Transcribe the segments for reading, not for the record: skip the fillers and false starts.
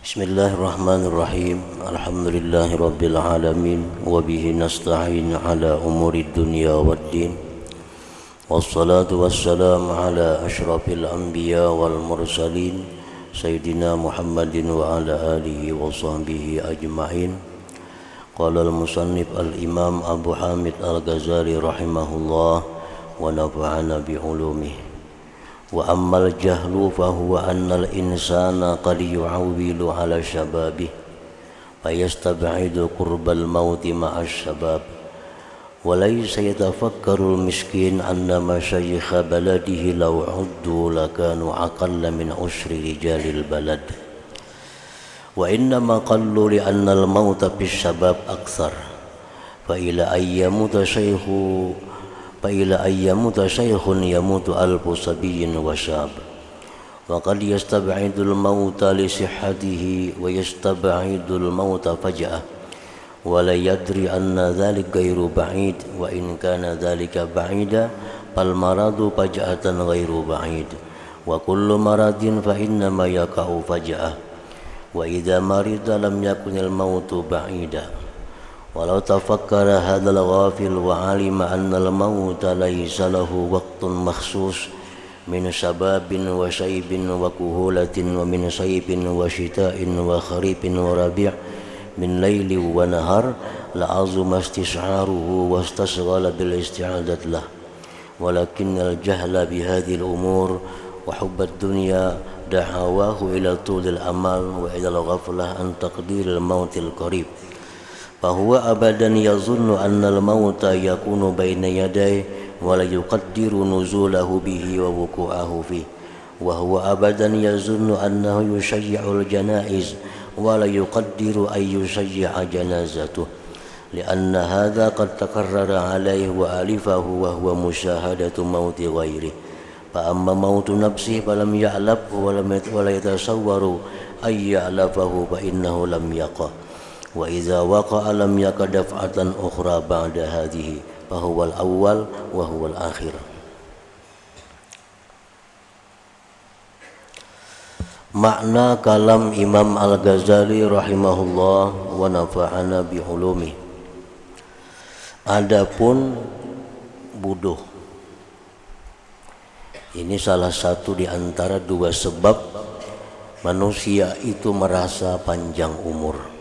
Bismillahirrahmanirrahim. Alhamdulillahirabbil alamin wa bihi nasta'in ala umuri dunya waddin. Wassalatu wassalamu ala asyrafil anbiya wal mursalin sayyidina Muhammadin wa ala alihi wa sahbihi ajma'in. Qala al-musannif al-imam Abu Hamid al-Ghazali rahimahullah wa nafa'ana bi ulumihi. Wa ammal jahlu fahuwa annal insana qad yu'awwilu ala shababih fa yastab'idu qurbal mauti ma'ash shabab wa laysa yatafakkaru al-miskin anna mashayikha baladihi law 'uddu lakanu aqalla min ushri rijalil balad wa innama qallu li anna al-mauta fi shabab akthar fa ila ayyamuta shaykhu فإلى أن يموت شيخ يموت ألف صبي وشاب وقد يستبعد الموت لصحته ويستبعد الموت فجأة ولا يدري أن ذلك غير بعيد وإن كان ذلك بعيدا فالمرض فجأة غير بعيد وكل مرض فإنما يقع فجأة وإذا مرض لم يكن الموت بعيدا walau tafakkara hadzal ghafil wa alima anna al-maut laysa lahu waqtun makhsus min shababin wa shaybin wa kuhulatin wa min saybin wa shita'in wa kharifin wa rabi' min layli wa nahar la'azuma istis'aruhu wa istasghala bil isti'adat lah walakin al-jahla bi hadhihi al-umur wa hubb ad-dunya da'awahu ila tulil amal wa ila al-ghaflah an taqdir al-maut al-qarib فهو أبدا يظن أن الموت يكون بين يديه ولا يقدر نزوله به ووقوعه فيه وهو أبدا يظن أنه يشيع الجنائز ولا يقدر أن يشيع جنازته لأن هذا قد تكرر عليه وألفه وهو مشاهدة موت غيره فأما موت نفسه فلم يعلفه ولا يتصور أن يعلفه فإنه لم يقع وإذا وقع لم يكن دفعة أخرى بعد هذه فهو الأول وهو الآخر. Makna kalam Imam Al-Ghazali rahimahullah wa nafa'ana bi ulumi. Adapun buduh, ini salah satu di antara dua sebab manusia itu merasa panjang umur.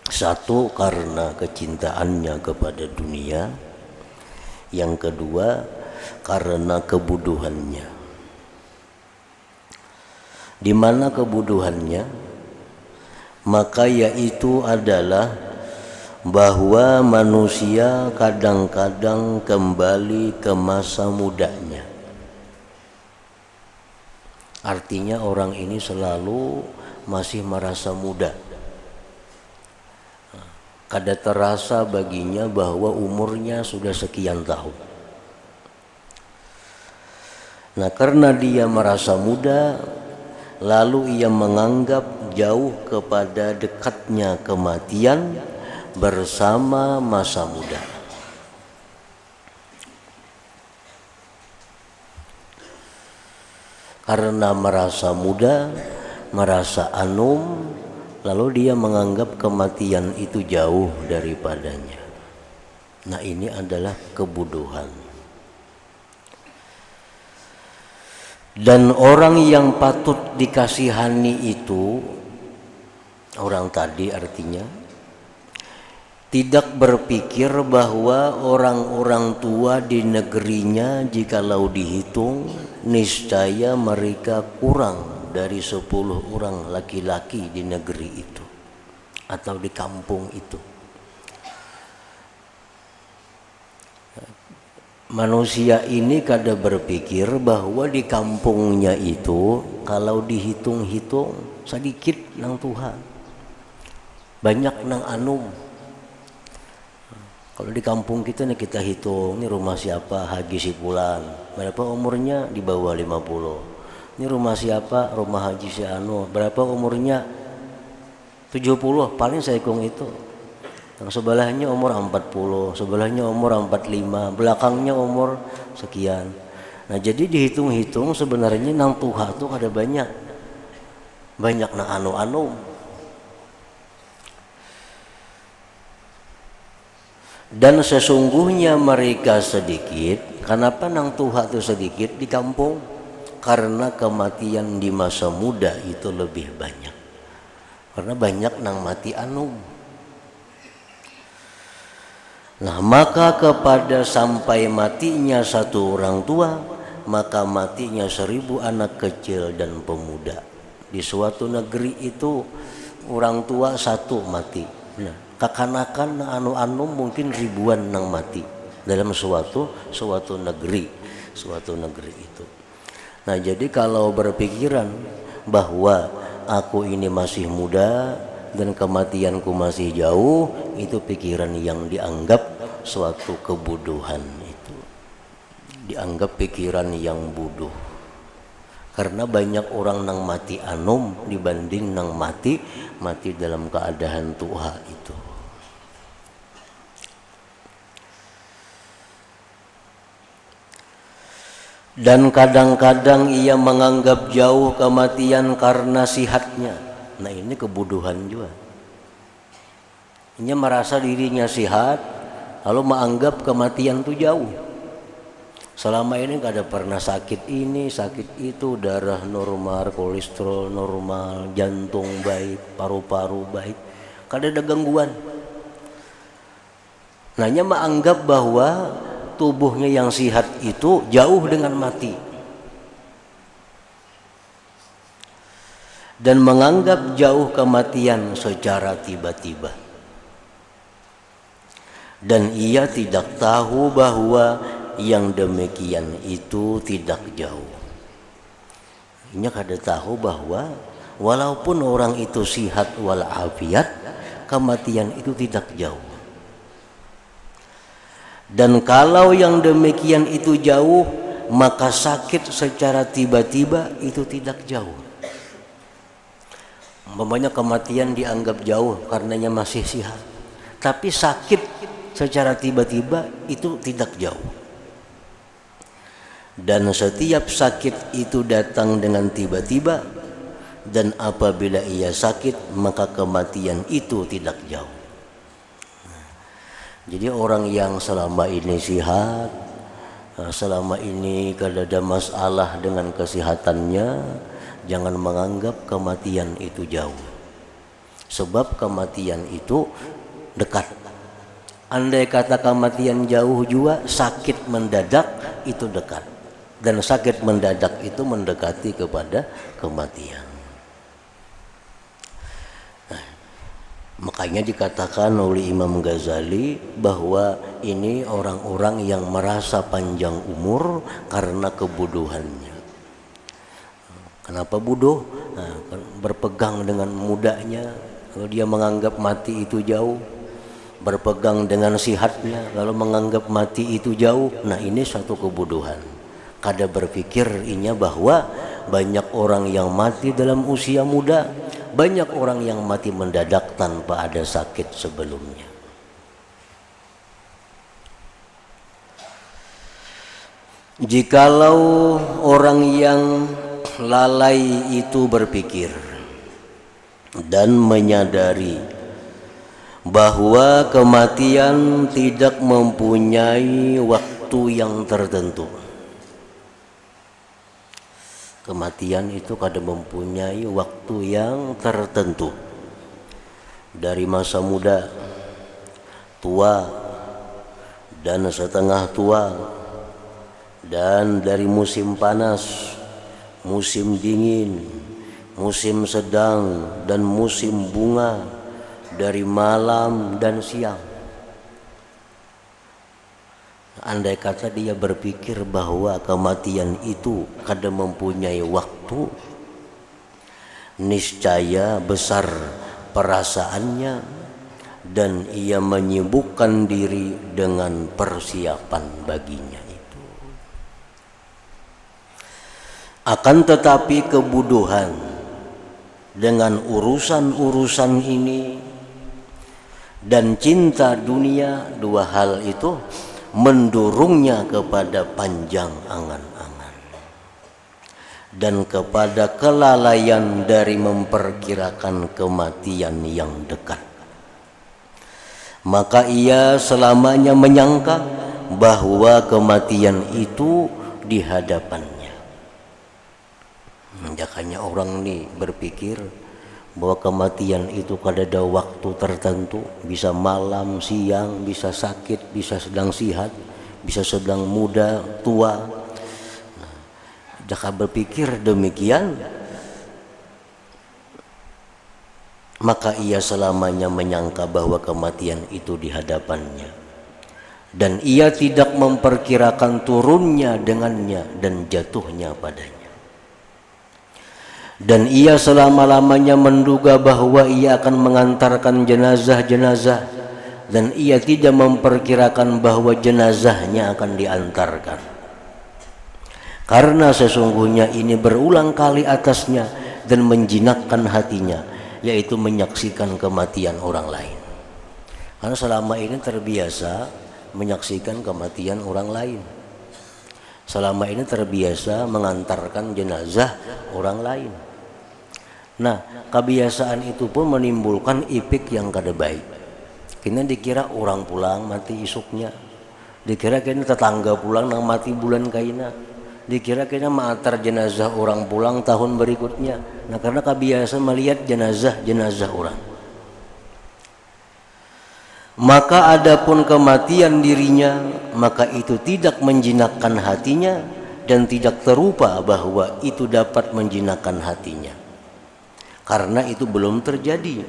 Satu, karena kecintaannya kepada dunia. Yang kedua, karena kebuduhannya. Di mana kebuduhannya? Maka yaitu adalah bahwa manusia kadang-kadang kembali ke masa mudanya. Artinya orang ini selalu masih merasa muda. Kada terasa baginya bahwa umurnya sudah sekian tahun. Nah, karena dia merasa muda, lalu ia menganggap jauh kepada dekatnya kematian bersama masa muda. Karena merasa muda, merasa anum, lalu dia menganggap kematian itu jauh daripadanya. Nah, ini adalah kebuduhan. Dan orang yang patut dikasihani itu, orang tadi artinya, tidak berpikir bahwa orang-orang tua di negerinya jikalau dihitung, niscaya mereka kurang dari 10 orang laki-laki di negeri itu atau di kampung itu. Manusia ini kada berpikir bahwa di kampungnya itu kalau dihitung-hitung sedikit nang Tuhan, banyak nang anum. Kalau di kampung kita nih kita hitung, ini rumah siapa, Haji Sipulan, berapa umurnya, di bawah 50. Ini rumah siapa? Rumah Haji si Anu. Berapa umurnya? 70. Paling saya hitung itu. Yang sebelahnya umur 40, sebelahnya umur 45, belakangnya umur sekian. Nah, jadi dihitung-hitung sebenarnya nang Tuhan tuh ada banyak. banyak na anu-anu. Dan sesungguhnya mereka sedikit. Kenapa nang tuha itu sedikit di kampung? Karena kematian di masa muda itu lebih banyak. Karena banyak nang mati anu. Nah, maka kepada sampai matinya satu orang tua, maka matinya 1000 anak kecil dan pemuda. Di suatu negeri itu orang tua satu mati. Nah, kakanakan anu-anu mungkin ribuan nang mati dalam suatu negeri itu. Nah, jadi kalau berpikiran bahwa aku ini masih muda dan kematianku masih jauh, itu pikiran yang dianggap suatu kebodohan, itu dianggap pikiran yang bodoh. Karena banyak orang nang mati anom dibanding nang mati dalam keadaan tuha itu. Dan kadang-kadang ia menganggap jauh kematian karena sihatnya. Nah, ini kebodohan juga. Ia merasa dirinya sihat, lalu menganggap kematian itu jauh. Selama ini gak ada pernah sakit ini, sakit itu, darah normal, kolesterol normal, jantung baik, paru-paru baik, gak ada gangguan. Nah, ia menganggap bahwa tubuhnya yang sehat itu jauh dengan mati. Dan menganggap jauh kematian secara tiba-tiba. Dan ia tidak tahu bahwa yang demikian itu tidak jauh. Ia kada tahu bahwa walaupun orang itu sihat walafiat, kematian itu tidak jauh. Dan kalau yang demikian itu jauh, maka sakit secara tiba-tiba itu tidak jauh. Umpamanya kematian dianggap jauh karenanya masih sehat, tapi sakit secara tiba-tiba itu tidak jauh. Dan setiap sakit itu datang dengan tiba-tiba, dan apabila ia sakit maka kematian itu tidak jauh. Jadi orang yang selama ini sehat, selama ini kada ada masalah dengan kesehatannya, jangan menganggap kematian itu jauh. Sebab kematian itu dekat. Andai kata kematian jauh juga, sakit mendadak itu dekat. Dan sakit mendadak itu mendekati kepada kematian. Makanya dikatakan oleh Imam Ghazali bahwa ini orang-orang yang merasa panjang umur karena kebodohannya. Kenapa bodoh? Nah, berpegang dengan mudanya, kalau dia menganggap mati itu jauh. Berpegang dengan sihatnya, kalau menganggap mati itu jauh. Nah, ini satu kebodohan. Kada berpikir inya bahwa banyak orang yang mati dalam usia muda, banyak orang yang mati mendadak tanpa ada sakit sebelumnya. Jikalau orang yang lalai itu berpikir dan menyadari bahwa kematian tidak mempunyai waktu yang tertentu. Kematian itu kada mempunyai waktu yang tertentu. Dari masa muda, tua, dan setengah tua, dan dari musim panas, musim dingin, musim sedang, dan musim bunga, dari malam dan siang. Andai kata dia berpikir bahwa kematian itu kada mempunyai waktu, niscaya besar perasaannya dan ia menyibukkan diri dengan persiapan baginya itu. Akan tetapi kebodohan dengan urusan-urusan ini dan cinta dunia, dua hal itu mendorongnya kepada panjang angan-angan. dan kepada kelalaian dari memperkirakan kematian yang dekat. Maka ia selamanya menyangka bahwa kematian itu di hadapannya. Makanya orang nih berpikir bahwa kematian itu kada waktu tertentu, bisa malam, siang, bisa sakit, bisa sedang sihat, bisa sedang muda, tua. Jika berpikir demikian, maka ia selamanya menyangka bahwa kematian itu di hadapannya, dan ia tidak memperkirakan turunnya dengannya dan jatuhnya padanya. Dan ia selama-lamanya menduga bahwa ia akan mengantarkan jenazah-jenazah, dan ia tidak memperkirakan bahwa jenazahnya akan diantarkan. Karena sesungguhnya ini berulang kali atasnya dan menjinakkan hatinya, yaitu menyaksikan kematian orang lain. Karena selama ini terbiasa menyaksikan kematian orang lain. Selama ini terbiasa mengantarkan jenazah orang lain. Nah, kebiasaan itu pun menimbulkan ipik yang kada baik. Kini dikira orang pulang mati isuknya, dikira kini tetangga pulang nang mati bulan kaina, dikira kini mengantar jenazah orang pulang tahun berikutnya. Nah, karena kebiasaan melihat jenazah orang. Maka adapun kematian dirinya, maka itu tidak menjinakkan hatinya dan tidak terupa bahwa itu dapat menjinakkan hatinya. Karena itu belum terjadi.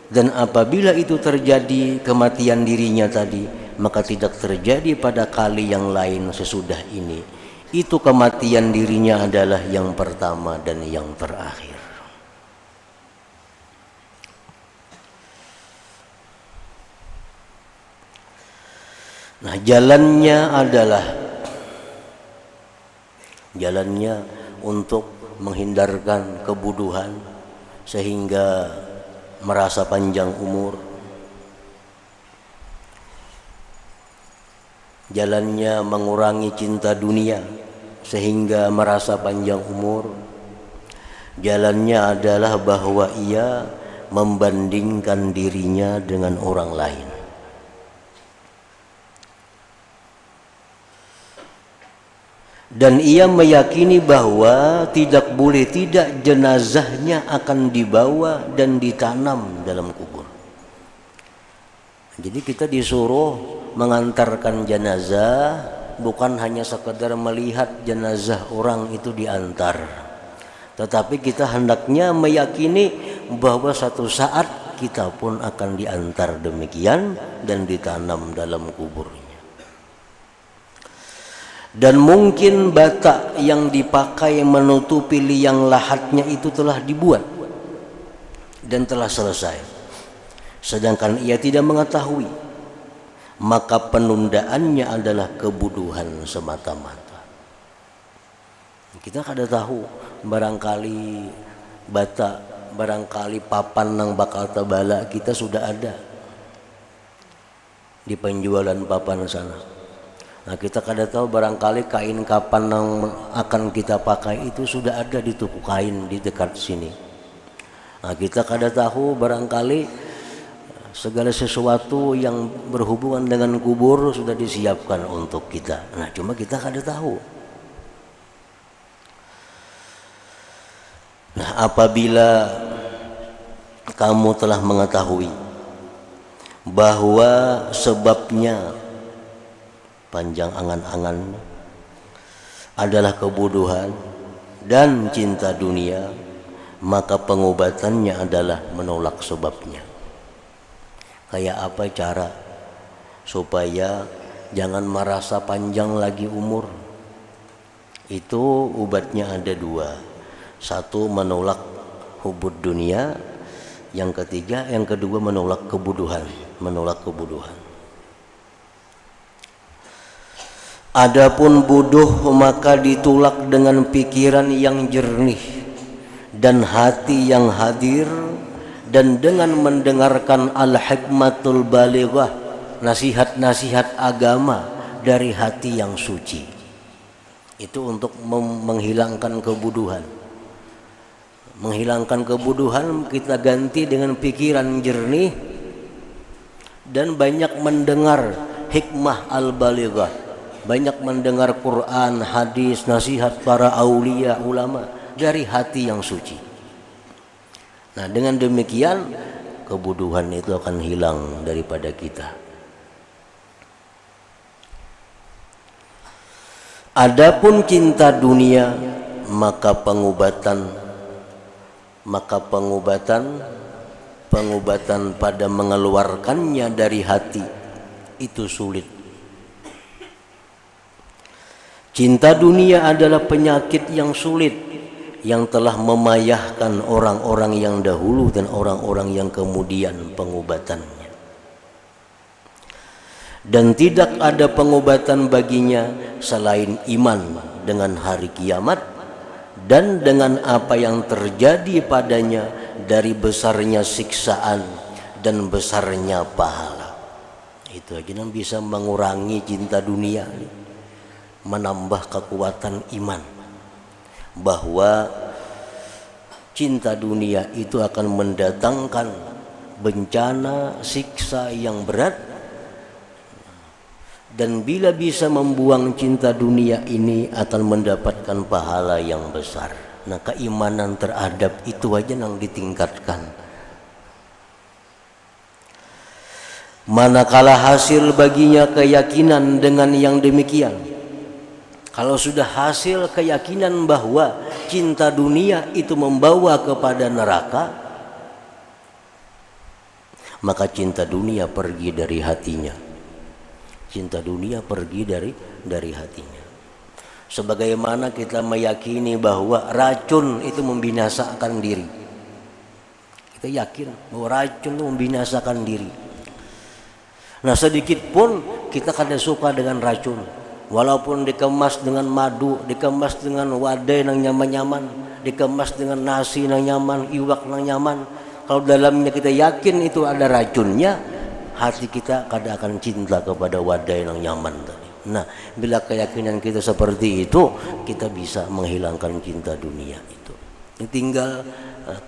Dan apabila itu terjadi kematian dirinya tadi, maka tidak terjadi pada kali yang lain sesudah ini. Itu kematian dirinya adalah yang pertama dan yang terakhir. Nah, jalannya untuk menghindarkan kebodohan sehingga merasa panjang umur. Jalannya mengurangi cinta dunia sehingga merasa panjang umur. Jalannya adalah bahwa ia membandingkan dirinya dengan orang lain. Dan ia meyakini bahwa tidak boleh tidak jenazahnya akan dibawa dan ditanam dalam kubur. Jadi kita disuruh mengantarkan jenazah, bukan hanya sekedar melihat jenazah orang itu diantar, tetapi kita hendaknya meyakini bahwa suatu saat kita pun akan diantar demikian dan ditanam dalam kuburnya. Dan mungkin bata yang dipakai menutupi liang lahatnya itu telah dibuat dan telah selesai, sedangkan ia tidak mengetahui, maka penundaannya adalah kebodohan semata-mata. Kita kada tahu, barangkali bata, barangkali papan nang bakal tabala kita sudah ada di penjualan papan sana. Nah, kita kada tahu, barangkali kain kapan yang akan kita pakai itu sudah ada di toko kain di dekat sini. Nah, kita kada tahu, barangkali segala sesuatu yang berhubungan dengan kubur sudah disiapkan untuk kita. Nah, cuma kita kada tahu. Nah, apabila kamu telah mengetahui bahwa sebabnya panjang angan-angan adalah kebodohan dan cinta dunia, maka pengobatannya adalah menolak sebabnya. Kayak apa cara supaya jangan merasa panjang lagi umur? Itu obatnya ada dua. Satu, menolak hubud dunia. Yang kedua menolak kebodohan. Adapun bodoh maka ditolak dengan pikiran yang jernih dan hati yang hadir, dan dengan mendengarkan al-hikmatul balighah, nasihat-nasihat agama dari hati yang suci. Itu untuk menghilangkan kebuduhan. Menghilangkan kebuduhan kita ganti dengan pikiran jernih dan banyak mendengar hikmah al-balighah, banyak mendengar Quran, hadis, nasihat para aulia, ulama dari hati yang suci. Nah, dengan demikian kebuduhan itu akan hilang daripada kita. Adapun cinta dunia, maka pengobatan pada mengeluarkannya dari hati itu sulit. Cinta dunia adalah penyakit yang sulit yang telah memayahkan orang-orang yang dahulu dan orang-orang yang kemudian pengobatannya. Dan tidak ada pengobatan baginya selain iman dengan hari kiamat dan dengan apa yang terjadi padanya dari besarnya siksaan dan besarnya pahala. Itu aja yang bisa mengurangi cinta dunia, menambah kekuatan iman bahwa cinta dunia itu akan mendatangkan bencana, siksa yang berat. Dan bila bisa membuang cinta dunia ini akan mendapatkan pahala yang besar. Nah, keimanan terhadap itu aja yang ditingkatkan. Manakala hasil baginya keyakinan dengan yang demikian. Kalau sudah hasil keyakinan bahwa cinta dunia itu membawa kepada neraka, maka cinta dunia pergi dari hatinya. Cinta dunia pergi dari hatinya. Sebagaimana kita meyakini bahwa racun itu membinasakan diri. Kita yakin bahwa racun itu membinasakan diri. Nah, sedikit pun kita kadang suka dengan racun. Walaupun dikemas dengan madu, dikemas dengan wadai yang nyaman-nyaman, dikemas dengan nasi yang nyaman, iwak yang nyaman. Kalau dalamnya kita yakin itu ada racunnya, hati kita kadang akan cinta kepada wadai yang nyaman tadi. Nah, bila keyakinan kita seperti itu, kita bisa menghilangkan cinta dunia itu. Tinggal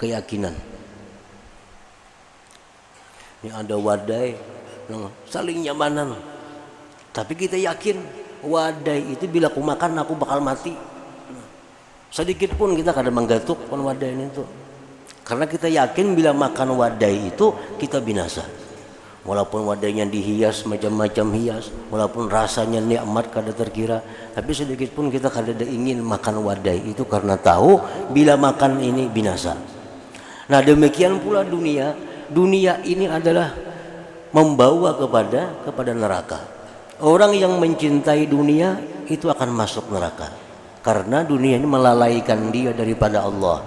keyakinan. Ini ada wadai yang saling nyamanan, tapi kita yakin wadai itu bila aku makan aku bakal mati. Sedikit pun kita kadang menggatuk wadai itu, karena kita yakin bila makan wadai itu kita binasa. Walaupun wadahnya dihias macam-macam hias, walaupun rasanya nikmat kada terkira, tapi sedikit pun kita kada ingin makan wadah itu karena tahu bila makan ini binasa. Nah, demikian pula dunia. Dunia ini adalah membawa kepada neraka. Orang yang mencintai dunia itu akan masuk neraka karena dunia ini melalaikan dia daripada Allah.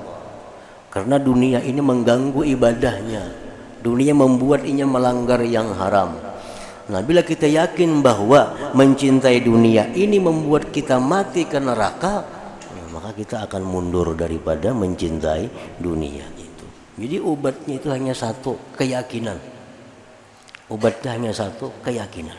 Karena dunia ini mengganggu ibadahnya. Dunia membuat ia melanggar yang haram. Nah, bila kita yakin bahwa mencintai dunia ini membuat kita mati ke neraka, ya, maka kita akan mundur daripada mencintai dunia itu. Jadi obatnya itu hanya satu, keyakinan. Obatnya hanya satu, keyakinan.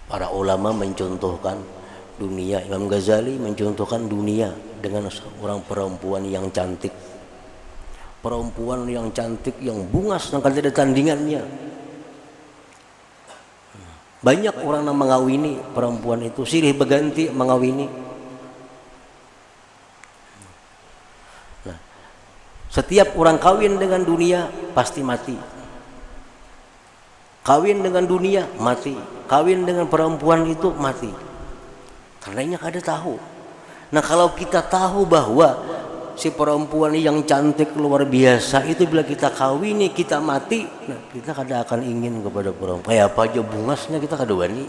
Para ulama mencontohkan dunia. Imam Ghazali mencontohkan dunia dengan seorang perempuan yang cantik. Perempuan yang cantik, yang bungas, yang kada ada tandingannya. Banyak orang yang mengawini perempuan itu, silih berganti mengawini. Nah, setiap orang kawin dengan dunia pasti mati. Kawin dengan dunia mati. Kawin dengan perempuan itu mati. Karena kada tahu. Nah, kalau kita tahu bahwa si perempuan yang cantik luar biasa itu bila kita kawini kita mati, nah kita kada akan ingin kepada perempuan. Kayak apa aja bungasnya kita kada wani.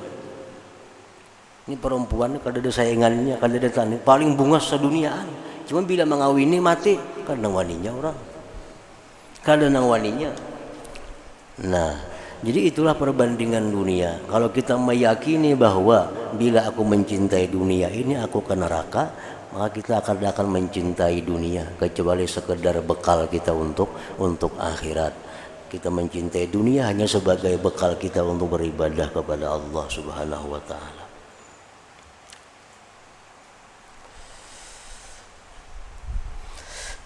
Ini perempuan kada ada saingannya, kada ada tanding, paling bungas seduniaan. Cuma bila mengawini mati, kada nang waninya orang. Kada nang waninya. Nah, jadi itulah perbandingan dunia. Kalau kita meyakini bahwa bila aku mencintai dunia ini aku ke neraka, maka kita akan mencintai dunia kecuali sekedar bekal kita untuk akhirat. Kita mencintai dunia hanya sebagai bekal kita untuk beribadah kepada Allah Subhanahu wa taala.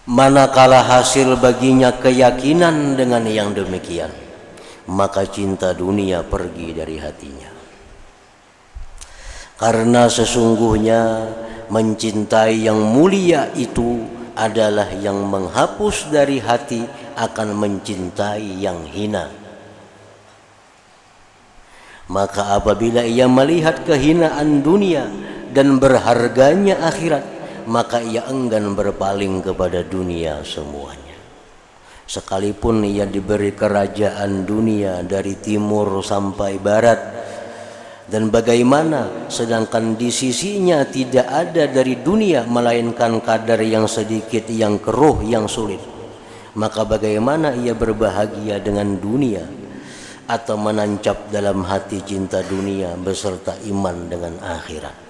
Manakala hasil baginya keyakinan dengan yang demikian, maka cinta dunia pergi dari hatinya. Karena sesungguhnya mencintai yang mulia itu adalah yang menghapus dari hati akan mencintai yang hina. Maka apabila ia melihat kehinaan dunia dan berharganya akhirat, maka ia enggan berpaling kepada dunia semuanya. Sekalipun ia diberi kerajaan dunia dari timur sampai barat, dan bagaimana sedangkan di sisinya tidak ada dari dunia melainkan kadar yang sedikit, yang keruh, yang sulit, maka bagaimana ia berbahagia dengan dunia atau menancap dalam hati cinta dunia beserta iman dengan akhirat.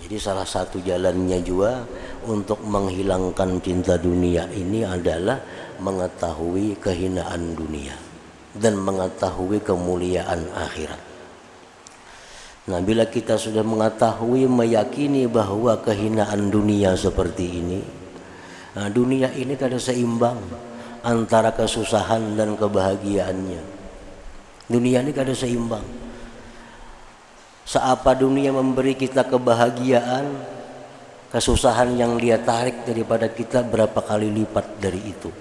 Jadi salah satu jalannya juga untuk menghilangkan cinta dunia ini adalah mengetahui kehinaan dunia dan mengetahui kemuliaan akhirat. Nah, bila kita sudah mengetahui, meyakini bahwa kehinaan dunia seperti ini, nah, dunia ini kada seimbang antara kesusahan dan kebahagiaannya. Dunia ini kada seimbang. Seapa dunia memberi kita kebahagiaan, kesusahan yang dia tarik daripada kita berapa kali lipat dari itu.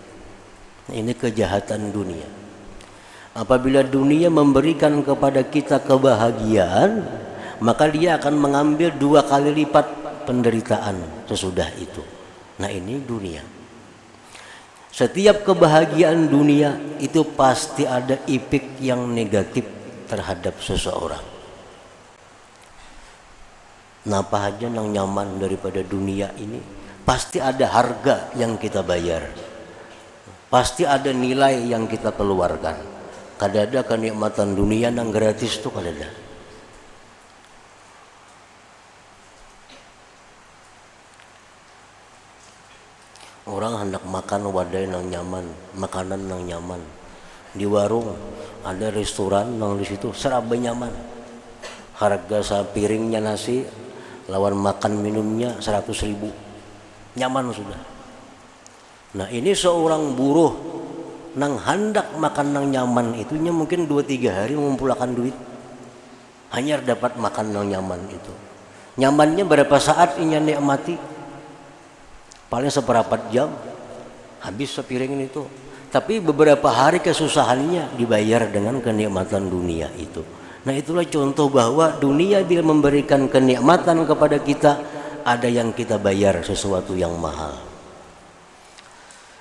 Nah, ini kejahatan dunia. Apabila dunia memberikan kepada kita kebahagiaan, maka dia akan mengambil 2 kali lipat penderitaan sesudah itu. Nah, ini dunia. Setiap kebahagiaan dunia itu pasti ada efek yang negatif terhadap seseorang. Napa aja yang nyaman daripada dunia ini, pasti ada harga yang kita bayar, pasti ada nilai yang kita keluarkan. Kada ada kenikmatan dunia yang gratis tuh, kada ada. Orang hendak makan wadai yang nyaman, makanan yang nyaman. Di warung ada restoran yang di situ serba nyaman. Harga sepiringnya nasi lawan makan minumnya 100.000. Nyaman sudah. Nah, ini seorang buruh nang hendak makan nang nyaman itunya mungkin 2-3 hari mengumpulkan duit hanya dapat makan nang nyaman itu. Nyamannya berapa saat inya nikmati? Paling seperempat jam habis sepiring itu. Tapi beberapa hari kesusahannya dibayar dengan kenikmatan dunia itu. Nah, itulah contoh bahwa dunia bila memberikan kenikmatan kepada kita, ada yang kita bayar sesuatu yang mahal.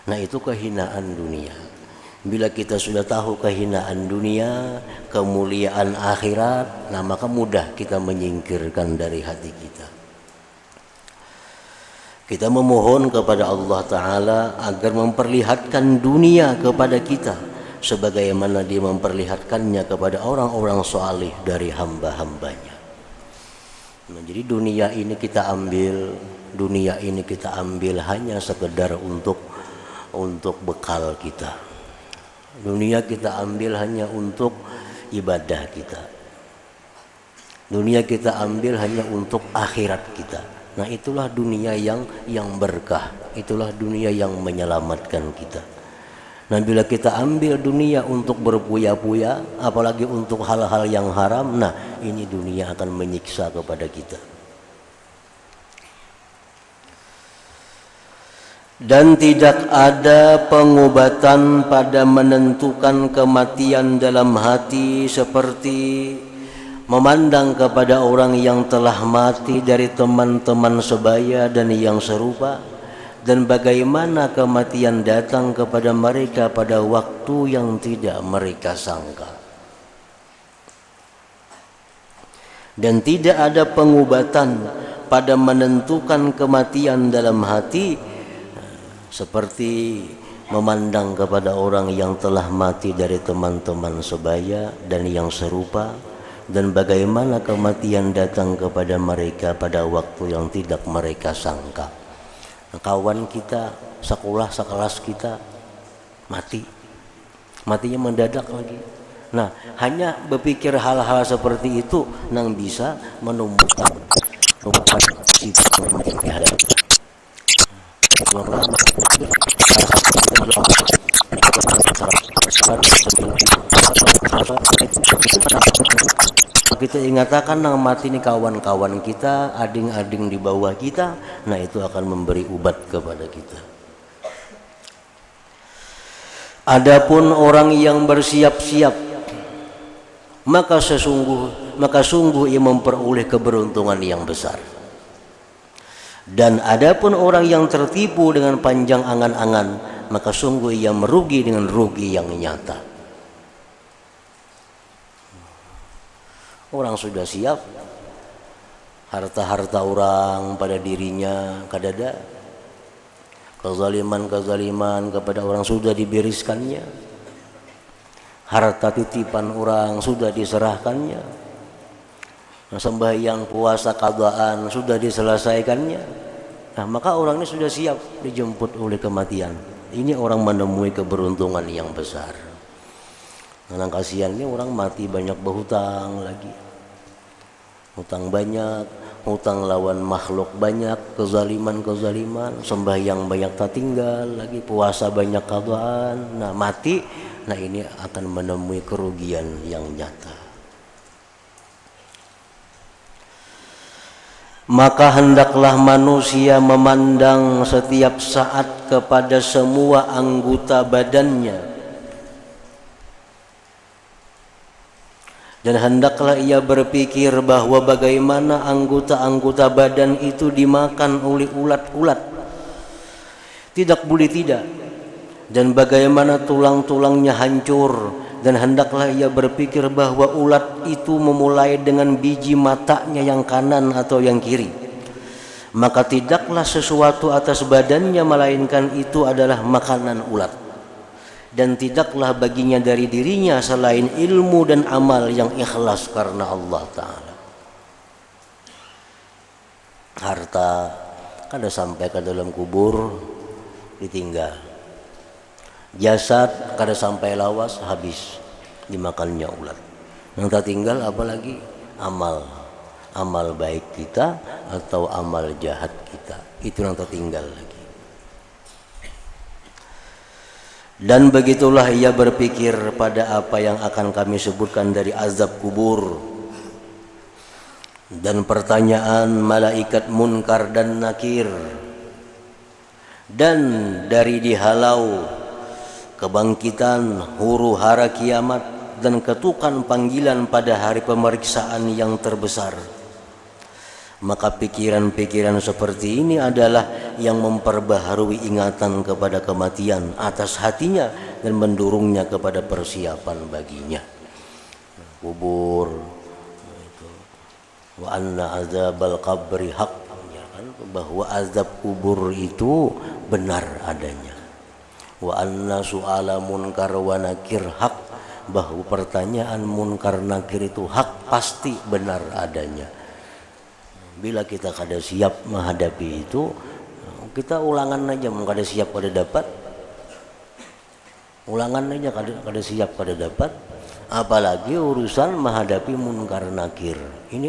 Nah, itu kehinaan dunia. Bila kita sudah tahu kehinaan dunia, kemuliaan akhirat, nah maka mudah kita menyingkirkan dari hati kita. Kita memohon kepada Allah Ta'ala agar memperlihatkan dunia kepada kita sebagaimana Dia memperlihatkannya kepada orang-orang salih dari hamba-hambanya. Nah, jadi dunia ini kita ambil hanya sekedar untuk bekal kita. Dunia kita ambil hanya untuk ibadah kita. Dunia kita ambil hanya untuk akhirat kita. Nah, itulah dunia yang berkah. Itulah dunia yang menyelamatkan kita. Nah, bila kita ambil dunia untuk berpuya-puya, apalagi untuk hal-hal yang haram, nah ini dunia akan menyiksa kepada kita. Dan tidak ada pengobatan pada menentukan kematian dalam hati seperti memandang kepada orang yang telah mati dari teman-teman sebaya dan yang serupa, dan bagaimana kematian datang kepada mereka pada waktu yang tidak mereka sangka. Dan tidak ada pengobatan pada menentukan kematian dalam hati seperti memandang kepada orang yang telah mati dari teman-teman sebaya dan yang serupa, dan bagaimana kematian datang kepada mereka pada waktu yang tidak mereka sangka. Kawan kita, sekolah sekelas kita, matinya mendadak lagi. Nah, hanya berpikir hal-hal seperti itu yang bisa menumbuhkan sifat mati di hadapan. Kita ingatakan nang mati ini kawan-kawan kita, ading-ading di bawah kita, nah itu akan memberi ubat kepada kita. Adapun orang yang bersiap-siap, maka sungguh ia memperoleh keberuntungan yang besar. Dan adapun orang yang tertipu dengan panjang angan-angan, maka sungguh ia merugi dengan rugi yang nyata. Orang sudah siap, harta-harta orang pada dirinya kadada, kezaliman kepada orang sudah dibereskannya, harta titipan orang sudah diserahkannya, sembahyang puasa qadaan sudah diselesaikannya. Nah, maka orang ini sudah siap dijemput oleh kematian. Ini orang menemui keberuntungan yang besar. Nah, kasihan ini orang mati banyak berhutang lagi, hutang banyak, hutang lawan makhluk banyak, kezaliman, sembahyang banyak tak tinggal lagi, puasa banyak qadaan. Nah, mati, nah ini akan menemui kerugian yang nyata. Maka hendaklah manusia memandang setiap saat kepada semua anggota badannya, dan hendaklah ia berpikir bahwa bagaimana anggota-anggota badan itu dimakan oleh ulat-ulat, tidak boleh tidak, dan bagaimana tulang-tulangnya hancur, dan hendaklah ia berpikir bahwa ulat itu memulai dengan biji matanya yang kanan atau yang kiri, maka tidaklah sesuatu atas badannya melainkan itu adalah makanan ulat, dan tidaklah baginya dari dirinya selain ilmu dan amal yang ikhlas karena Allah Ta'ala. Harta kada sampai ke dalam kubur ditinggal, jasad kada sampai lawas habis dimakannya ulat. Yang tak tinggal apalagi amal baik kita atau amal jahat kita, itu yang tertinggal lagi. Dan begitulah ia berpikir pada apa yang akan kami sebutkan dari azab kubur dan pertanyaan malaikat munkar dan nakir, dan dari dihalau kebangkitan huru hara kiamat dan ketukan panggilan pada hari pemeriksaan yang terbesar. Maka pikiran-pikiran seperti ini adalah yang memperbaharui ingatan kepada kematian atas hatinya dan mendorongnya kepada persiapan baginya. Kubur itu, wa anna azabal qabri haq, ya kan? Bahwa azab kubur itu benar adanya. Wa anna su'ala munkar wa nakir haq, bahwa pertanyaan munkar nakir itu hak, pasti benar adanya. Bila kita kada siap menghadapi itu, kita ulangan aja, mau kada siap kada dapat, ulangan aja kada siap kada dapat, apalagi urusan menghadapi munkar nakir. Ini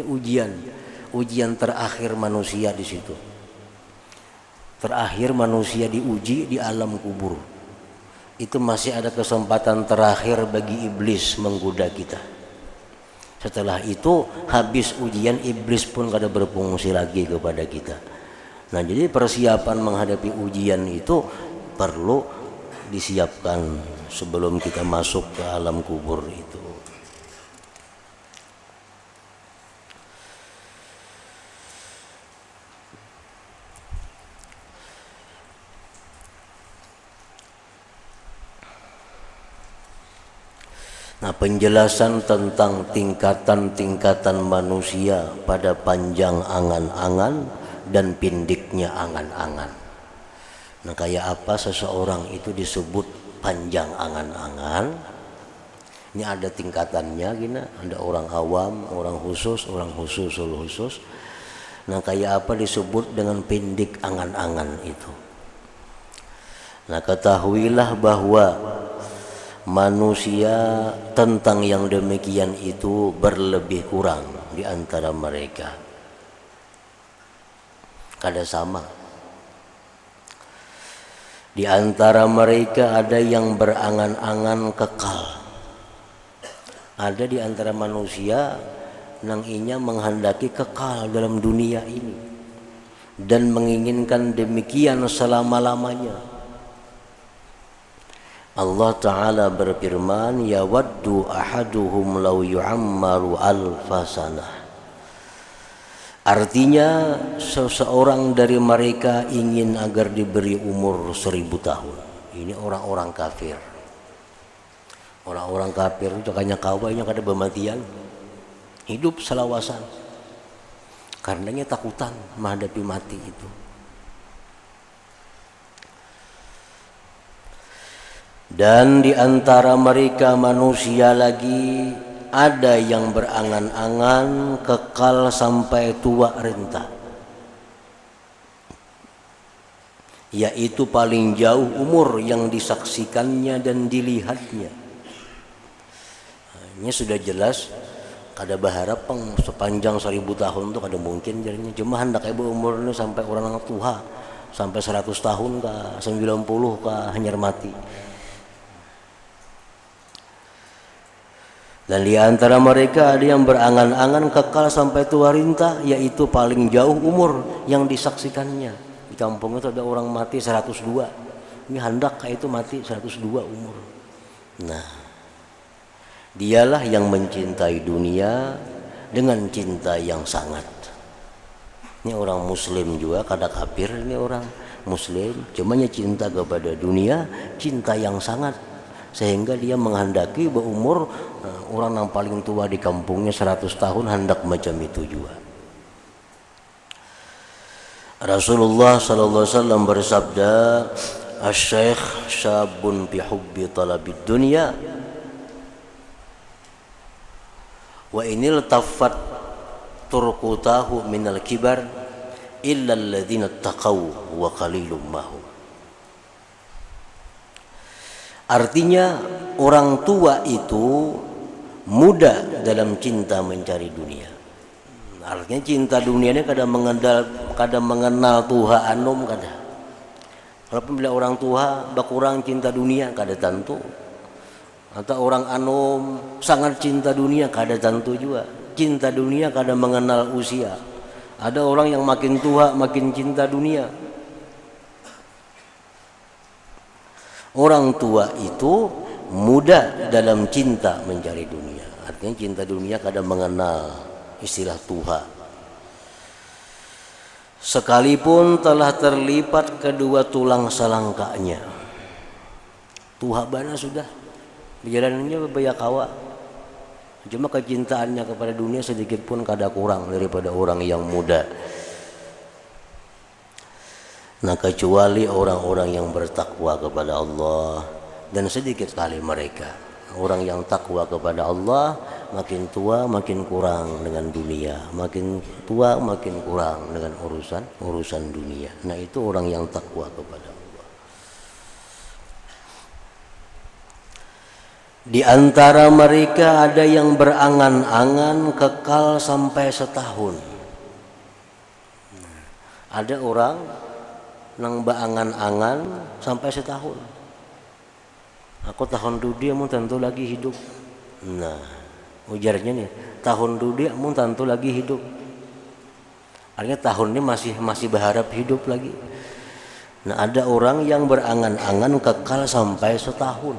ujian terakhir manusia di situ. Terakhir manusia diuji di alam kubur. Itu masih ada kesempatan terakhir bagi iblis menggoda kita. Setelah itu habis ujian, iblis pun kada berfungsi lagi kepada kita. Nah, jadi persiapan menghadapi ujian itu perlu disiapkan sebelum kita masuk ke alam kubur itu. Nah, penjelasan tentang tingkatan-tingkatan manusia pada panjang angan-angan dan pendeknya angan-angan. Nah, kayak apa seseorang itu disebut panjang angan-angan? Ini ada tingkatannya gini, ada orang awam, orang khusus, khusus. Nah, kayak apa disebut dengan pendek angan-angan itu? Nah, ketahuilah bahwa manusia tentang yang demikian itu berlebih kurang di antara mereka. Kada sama. Di antara mereka ada yang berangan-angan kekal. Ada di antara manusia nang inya menghendaki kekal dalam dunia ini dan menginginkan demikian selama-lamanya. Allah Ta'ala berfirman, yawaddu ahaduhum law yu'ammaru alfasanah. Artinya seseorang dari mereka ingin agar diberi umur 1000 tahun. Ini orang-orang kafir. Orang-orang kafir itu hanya kawainya kada bematian, hidup selawasan. Karenanya takutan menghadapi mati itu. Dan di antara mereka manusia lagi ada yang berangan-angan kekal sampai tua renta, yaitu paling jauh umur yang disaksikannya dan dilihatnya. Ini sudah jelas kada berharap sepanjang 1000 tahun itu kada mungkin jadinya. Cuma hendak ibu umurnya sampai orang tua, sampai 100 tahun kah, 90 kah, hanyar mati. Dan di antara mereka ada yang berangan-angan kekal sampai tua renta, yaitu paling jauh umur yang disaksikannya. Di kampung itu ada orang mati 102. Ini hendak itu mati 102 umur. Nah, dialah yang mencintai dunia dengan cinta yang sangat. Ini orang muslim juga, kada kafir, ini orang muslim, cuma cinta kepada dunia, cinta yang sangat. Sehingga dia menghendaki berumur orang yang paling tua di kampungnya 100 tahun hendak macam itu juga. Rasulullah sallallahu alaihi wasallam bersabda, "Asy-syaikh syabun fi hubbi talabid dunya wa inil taffat turqutahu minal kibar illa alladhina taqaw wa qalilum mahum." Artinya orang tua itu muda dalam cinta mencari dunia. Artinya cinta dunia ini kadang mengenal Tuhan anum kada. Walaupun bila orang tua berkurang cinta dunia kada tentu. Atau orang anum sangat cinta dunia kada tentu juga. Cinta dunia kadang mengenal usia. Ada orang yang makin tua makin cinta dunia. Orang tua itu muda dalam cinta mencari dunia. Artinya cinta dunia kadang mengenal istilah Tuhan. Sekalipun telah terlipat kedua tulang selangkanya, Tuhan bana sudah perjalanannya banyak kawa. Cuma kecintaannya kepada dunia sedikit pun kada kurang daripada orang yang muda. Nah, kecuali orang-orang yang bertakwa kepada Allah, dan sedikit sekali mereka. Orang yang takwa kepada Allah makin tua makin kurang dengan dunia, makin tua makin kurang dengan urusan dunia. Nah, itu orang yang takwa kepada Allah. Di antara mereka ada yang berangan-angan kekal sampai setahun. Ada orang nang beangan-angan sampai setahun. Aku tahun dunia mau tentu lagi hidup. Nah, ujarnya nih, tahun dunia mau tentu lagi hidup. Artinya tahun ini masih berharap hidup lagi. Nah, ada orang yang berangan-angan kekal sampai setahun.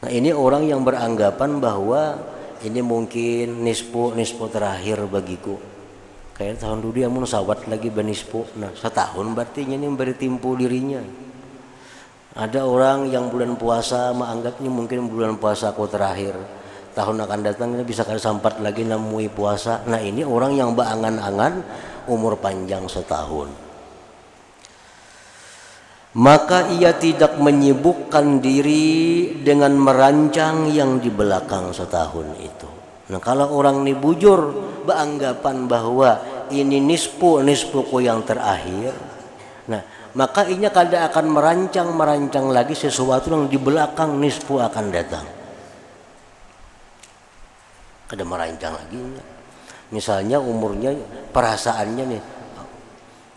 Nah, ini orang yang beranggapan bahwa ini mungkin nispu terakhir bagiku. Kayak tahun dulu dia mau sawat lagi benispo. Nah, setahun berarti ini bertimpu dirinya. Ada orang yang bulan puasa menganggapnya mungkin bulan puasa aku terakhir. Tahun akan datang ini bisa kada sampat lagi namui puasa. Nah, ini orang yang beangan-angan umur panjang setahun. Maka ia tidak menyibukkan diri dengan merancang yang di belakang setahun itu. Nah, kalau orang ini bujur beranggapan bahwa ini nispuku yang terakhir, nah maka inya kada akan merancang lagi sesuatu yang di belakang nisfu akan datang. Kada merancang lagi. Misalnya umurnya, perasaannya nih,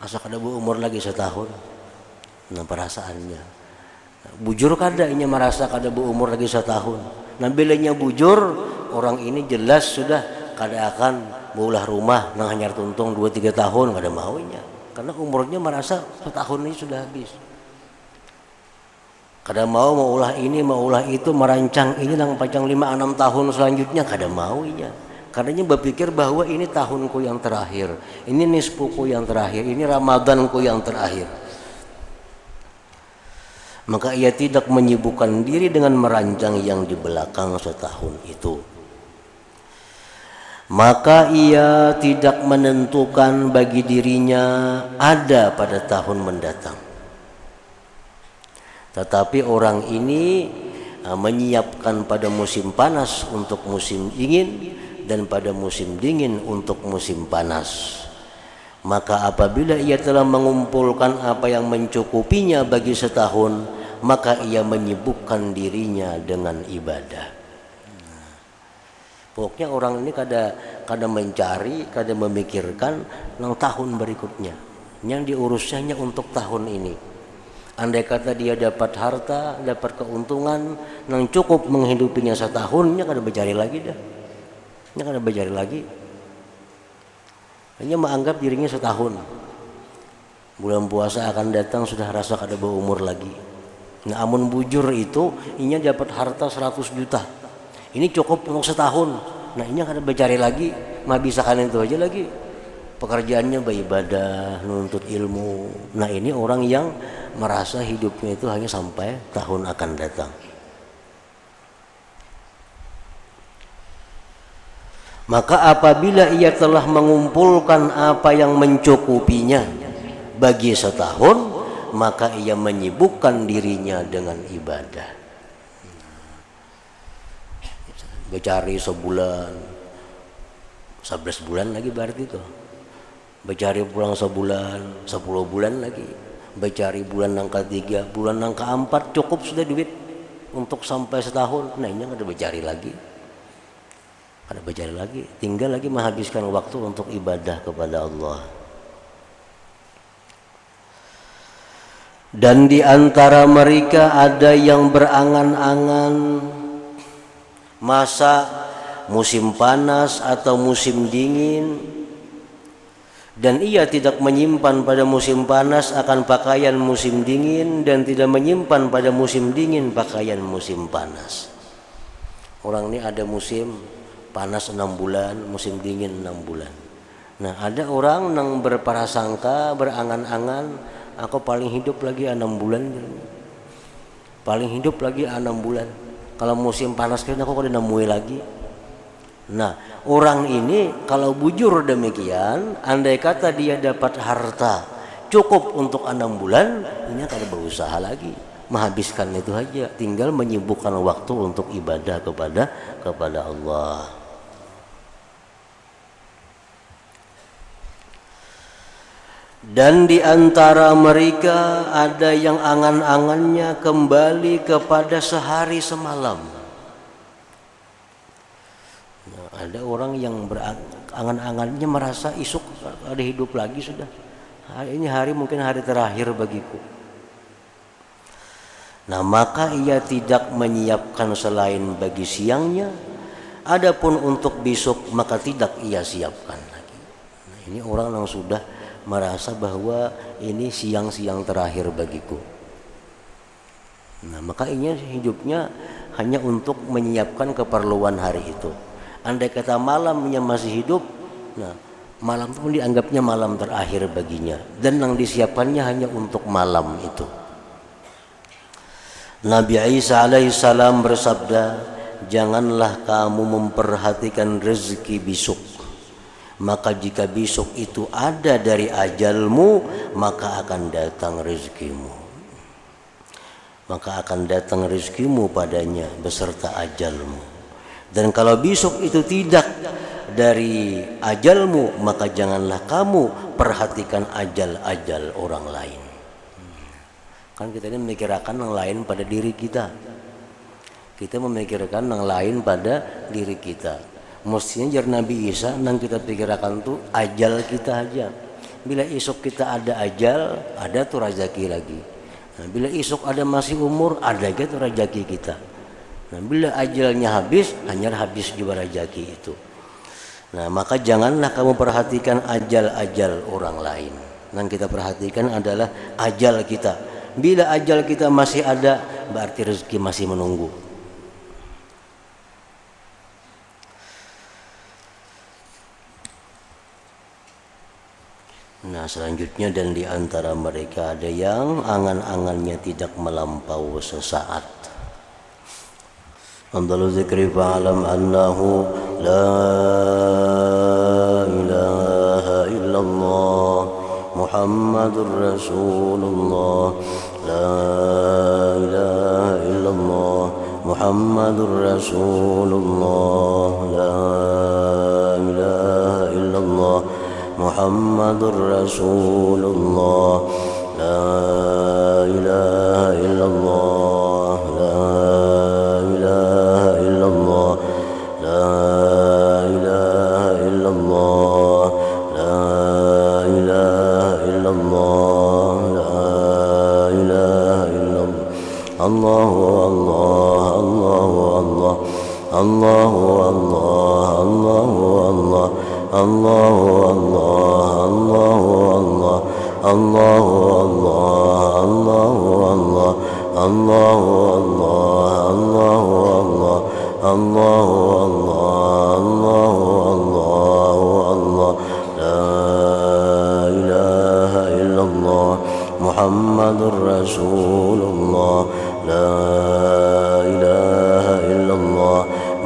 asa kada berumur lagi setahun. Nah perasaannya, bujur kada inya merasa kada berumur lagi setahun. Nah bilanya bujur, orang ini jelas sudah kada akan maulah rumah nang hanyar tuntung 2-3 tahun, kada maunya. Karena umurnya merasa setahun ini sudah habis. Kada maulah ini, maulah itu, merancang ini nang panjang 5-6 tahun selanjutnya, kada maunya. Karena berpikir bahwa ini tahunku yang terakhir, ini nisfuku yang terakhir, ini Ramadanku yang terakhir. Maka ia tidak menyibukkan diri dengan merancang yang di belakang setahun itu. Maka ia tidak menentukan bagi dirinya ada pada tahun mendatang. Tetapi orang ini menyiapkan pada musim panas untuk musim dingin dan pada musim dingin untuk musim panas. Maka apabila ia telah mengumpulkan apa yang mencukupinya bagi setahun, maka ia menyibukkan dirinya dengan ibadah. Pokoknya orang ini kada mencari, kada memikirkan nang tahun berikutnya. Yang diurusnya untuk tahun ini. Andai kata dia dapat harta, dapat keuntungan nang cukup menghidupinya setahunnya, kada bercari lagi dah. Nya kada bercari lagi. Hanya menganggap dirinya setahun. Bulan puasa akan datang sudah rasa kada berumur lagi. Nah amun bujur itu inya dapat harta 100 juta. Ini cukup untuk setahun. Nah ini kada bercari lagi, mah bisa kan itu aja lagi. Pekerjaannya beribadah, nuntut ilmu. Nah ini orang yang merasa hidupnya itu hanya sampai tahun akan datang. Maka apabila ia telah mengumpulkan apa yang mencukupinya bagi setahun, maka ia menyibukkan dirinya dengan ibadah. Bercari sebulan, 11 bulan lagi berarti itu. Bercari pulang sebulan, 10 bulan lagi. Bercari bulan yang ketiga, bulan yang keempat cukup sudah duit untuk sampai setahun. Nah ini ada bercari lagi. Ada bercari lagi, tinggal lagi menghabiskan waktu untuk ibadah kepada Allah. Dan di antara mereka ada yang berangan-angan masa musim panas atau musim dingin, dan ia tidak menyimpan pada musim panas akan pakaian musim dingin, dan tidak menyimpan pada musim dingin pakaian musim panas. Orang ini ada musim panas 6 bulan, musim dingin 6 bulan. Nah ada orang yang berprasangka, berangan-angan, aku paling hidup lagi 6 bulan, paling hidup lagi 6 bulan. Kalau musim panas kayaknya aku udah nemui lagi. Nah orang ini kalau bujur demikian, andai kata dia dapat harta cukup untuk 6 bulan, ini akan berusaha lagi, menghabiskan itu aja, tinggal menyibukkan waktu untuk ibadah kepada Allah. Dan di antara mereka ada yang angan-angannya kembali kepada sehari semalam. Nah, ada orang yang berangan-angannya merasa isuk ada hidup lagi sudah. Ini hari mungkin hari terakhir bagiku. Nah maka ia tidak menyiapkan selain bagi siangnya. Adapun untuk besok maka tidak ia siapkan lagi. Nah, ini orang yang sudah merasa bahwa ini siang-siang terakhir bagiku. Nah maka ini hidupnya hanya untuk menyiapkan keperluan hari itu. Andai kata malamnya masih hidup, nah malam itu pun dianggapnya malam terakhir baginya, dan yang disiapkannya hanya untuk malam itu. Nabi Isa alaihissalam bersabda, janganlah kamu memperhatikan rezeki besok, maka jika besok itu ada dari ajalmu, maka akan datang rezekimu. Maka akan datang rezekimu padanya beserta ajalmu. Dan kalau besok itu tidak dari ajalmu, maka janganlah kamu perhatikan ajal-ajal orang lain. Kan kita ini memikirkan yang lain pada diri kita. Kita memikirkan yang lain pada diri kita. Mestinya jar Nabi Isa yang kita pikirkan tuh ajal kita aja. Bila esok kita ada ajal, ada tuh rezeki lagi. Nah, bila esok ada masih umur, ada gitu rezeki kita. Nah, bila ajalnya habis, hanya habis juga rezeki itu. Nah, maka janganlah kamu perhatikan ajal-ajal orang lain. Yang kita perhatikan adalah ajal kita. Bila ajal kita masih ada, berarti rezeki masih menunggu. Nah, selanjutnya dan di antara mereka ada yang angan-angannya tidak melampau sesaat. Afdalu dzikri fa'lam annahu la ilaha illallah Muhammadur Rasulullah la ilaha illallah Muhammadur Rasulullah la ilaha illallah Muhammadur Rasulullah la ilaha illallah la ilaha illallah la ilaha illallah la ilaha illallah la ilaha illallah Allahu Allah Allahu Allah Allahu Allah Allahu Allah Allahu Allah Allahu Allah Allahu Allah Allahu Allah Allahu Allah Allahu Allah Allahu Allah la ilaha illallah Muhammadur Rasulullah la ilaha illallah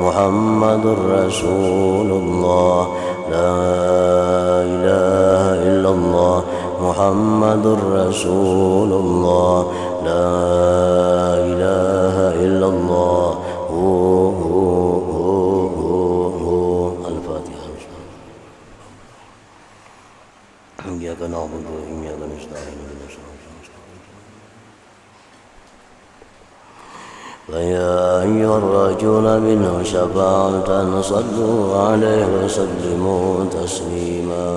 Muhammadur Rasulullah la ilaha illallah Muhammadur Rasulullah la ilaha illallah Al-Fatihah. Iyyaka na'budu wa iyyaka nasta'in. فيا أيها الرجل منه شفاعة صلوا عليه وسلموا تسليما